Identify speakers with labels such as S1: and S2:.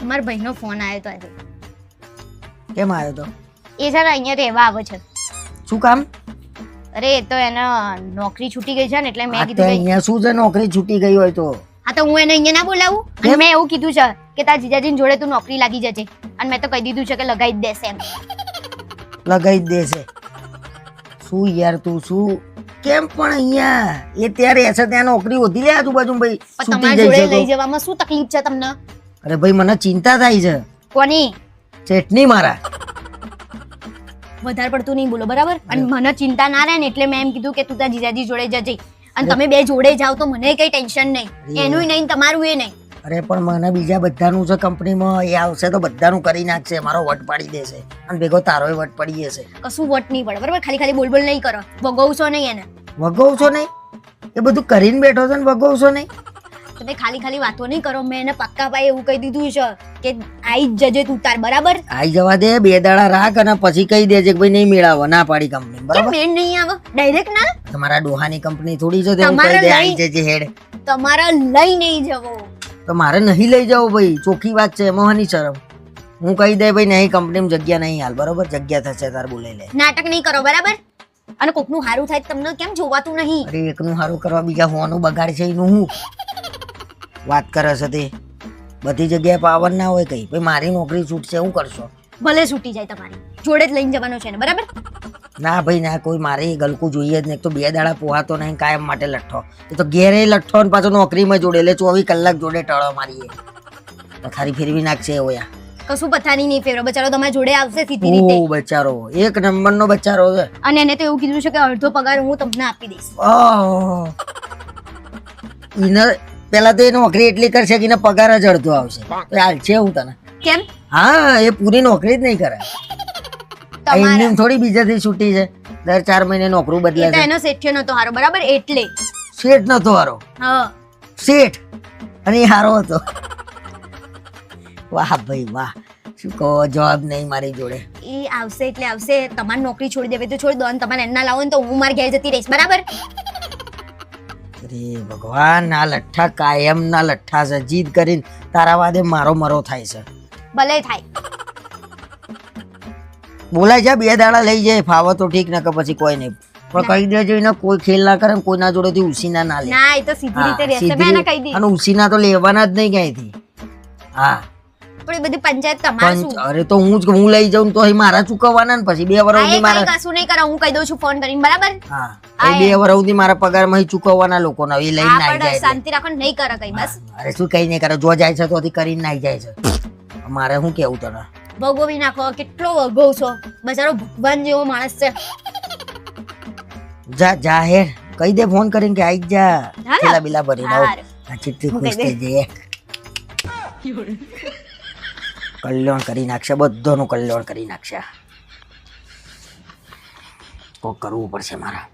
S1: મારા ભાઈનો ફોન આવ્યો તો આજે.
S2: કેમ આવ્યો તો?
S1: એ છે ને અહીંયા રહેવા આવે છે.
S2: શું કામ?
S1: અરે એ તો એને નોકરી છૂટી ગઈ છે ને એટલે મેં
S2: આ તે
S1: કીધું
S2: અહીંયા શું છે નોકરી છૂટી ગઈ હોય તો?
S1: હા તો હું એને અહીંયા ના બોલાવું. અને મેં એવું કીધું છે કે તારા જીજાજીની જોડે તું નોકરી લાગી જજે. અને મેં તો કહી દીધું છે કે લગાઈ જ દેશે એમ.
S2: લગાઈ જ દેશે. શું યાર તું શું કેમ પણ અહીંયા એ ત્યાં રહેશે ત્યાં નોકરી હોતી લે આજુબાજુ ભાઈ
S1: પણ
S2: છૂટી
S1: તમારા
S2: જઈ
S1: જોડે લઈ
S2: છે
S1: જવામાં શું તકલીફ છે તમને?
S2: અરે ભાઈ મને ચિંતા થાય છે.
S1: કોની?
S2: ચટણી મારા.
S1: વધારે પડતું નહીં બોલો બરાબર. અને મને ચિંતા ના રહે ને એટલે મેં એમ કીધું કે તું તારા જીજાજી જોડે જજે. અને તમે બે જોડે જાવ તો મને કઈ ટેન્શન નહીં. એનું નહીં તમારું એ નહીં.
S2: અરે પણ મને બીજા બધાનું છે કંપનીમાં એ આવશે તો બધાનું કરી નાખશે મારો વટ પાડી દેશે અને ભેગો તારોય વટ પડી જશે.
S1: કશું વટ નહીં પડે બરાબર. ખાલી ખાલી બોલ બોલ નહીં કરો. વગવશો નહીં એને.
S2: વગવશો નહીં? એ બધું કરીને બેઠો છે ને વગવશો નહીં?
S1: તમે ખાલી ખાલી વાતો નહીં કરો. મેં એને પક્કા પાયે એવું કહી દીધું છે કે આઈ જ જજે તું તાર બરાબર.
S2: આઈ જવા દે 2 દાડા રાખ અને પછી કહી દેજે કે ભાઈ નહીં મેળાવો ના પાડી કંપની
S1: કેમ
S2: બરાબર.
S1: મેં નહીં આવે ડાયરેક્ટ ના?
S2: તમારા ડોહાની કંપની થોડી છે તો હું
S1: તમારે
S2: કહી દે આઈ
S1: લઈ-
S2: જજે હેડ.
S1: તમારા લઈ નહીં જવો.
S2: તો મારે નહીં લઈ જાવ ભાઈ ચોખ્ખી વાત છે એમાં હની શરમ. હું કહી દે ભાઈ નહીં કંપનીમાં જગ્યા નહીં હાલ બરોબર. જગ્યા થશે તાર બોલાઈ લે.
S1: નાટક નહીં કરો બરાબર. અને કોકનું હારું થાય તમને કેમ જોવાતું નહીં?
S2: અરે એકનું સારું કરવા બીજા હોવાનું બગાડ છે એનું હું વાત કરે છે તે બધી જગ્યાએ પાવર ના હોય કઈ ભાઈ મારી નોકરી છૂટશે હું કરશો?
S1: ભલે છૂટી જાય તમારી જોડે જ લઈને જવાનું છે ને બરાબર.
S2: ના ભાઈ ના કોઈ મારે ગલકું જોઈએ જ નહીં. એક તો 2 દાડા પોહાતો નહીં કાયમ માટે લઠ્ઠો. એ તો ઘેરે લઠ્ઠો ને પાછો નોકરીમાં જોડે એટલે 24 કલાક જોડે ટળો મારીએ પથારી ફેરવી નાખશે ઓયા.
S1: કશું પથારી નહીં ફેરવો બચારો તમારા જોડે આવશે સીધી રીતે.
S2: ઓ બચારો એક નંબરનો બચારો છે.
S1: અને એને તો એવું કીધું છે કે અડધો પગાર હું તમને આપી દઈશ.
S2: ઓહ ઈને પેલા તો એ નોકરી એટલી કરશે કે એને પગાર જ અડધો આવશે તો હાલ છે હું તને.
S1: કેમ?
S2: હા એ પૂરી નોકરી જ નહીં કરે.
S1: તમારા
S2: એમની થોડી બીજાથી છૂટી છે દર 4 મહિને નોકરી બદલે
S1: એ તો
S2: છે.
S1: એનો શેઠિયો નતો હારો બરાબર એટલે.
S2: શેઠ નતો હારો.
S1: હા
S2: શેઠ અને એ હારો હતો. વાહ ભાઈ વાહ શું કહો જવાબ નહીં મારી જોડે.
S1: એ આવશે એટલે આવશે. તમારી નોકરી છોડી દેવી તો છોડી દો અને તમારે એના લાવો ને તો હું મારી ઘેર જતી રહીશ બરાબર.
S2: અરે ભગવાન આ લઠ્ઠા કાયમ ના લઠ્ઠા છે. જીદ કરીને તારા વાદે મારો મરો થાય છે.
S1: ભલે થાય.
S2: બોલાય જા 2 દાડા લઈ જાય ફાવો તો ઠીક ના કે પછી કોઈ નહીં પણ કહી દેજો એને કોઈ ખેલ ના કરે ને કોઈના જોડેથી ઉસીના ના લે.
S1: ના એ તો સીધી રીતે
S2: હા,
S1: રહેશે.
S2: સીધી
S1: મેં એને
S2: રીતે.
S1: કહી દીધું.
S2: અને ઉસીના તો લેવાના જ નહીં ક્યાંયથી. હા
S1: પણ એ બધી પંચાયત તમારે શું?
S2: અરે તો હું લઈ જાઉં તો અહીં મારા ચૂકવવાના ને પછી 2 વર્ષ
S1: આ
S2: સુધી
S1: એ
S2: મારા
S1: કઈ કશું નહીં કરે. હું કહી દઉં છું ફોન કરીને બરાબર.
S2: હા એ 2 વર્ષ સુધી મારા પગારમાં અહીં ચૂકવવાના લોકોના એ લઈને
S1: હા
S2: આવી
S1: પણ
S2: જાય એટલે.
S1: શાંતિ રાખો ને નહીં કરે કઈ બસ.
S2: અરે શું કઈ નહીં કરે જો જાય છે તો કરીને નાઈ જાય છે. મારે શું કેવું તને?
S1: ભોગવી નાખો. કેટલો વગો છો બચારો ભગવાન જેવો માણસ છે.
S2: જા જા હેર કહી દે ફોન કરીને કે આઈ જ જા.
S1: હા ને?
S2: પેલા બિલા ભરી દઉં.
S1: હારું.
S2: આ ચિઠ્ઠી
S1: હું
S2: ખુશ
S1: કહી
S2: થઈ જઈએ. કલ્યાણ કરી નાખશે બધાનું કલ્યાણ કરી નાખશે. કોક કરવું પડશે મારા.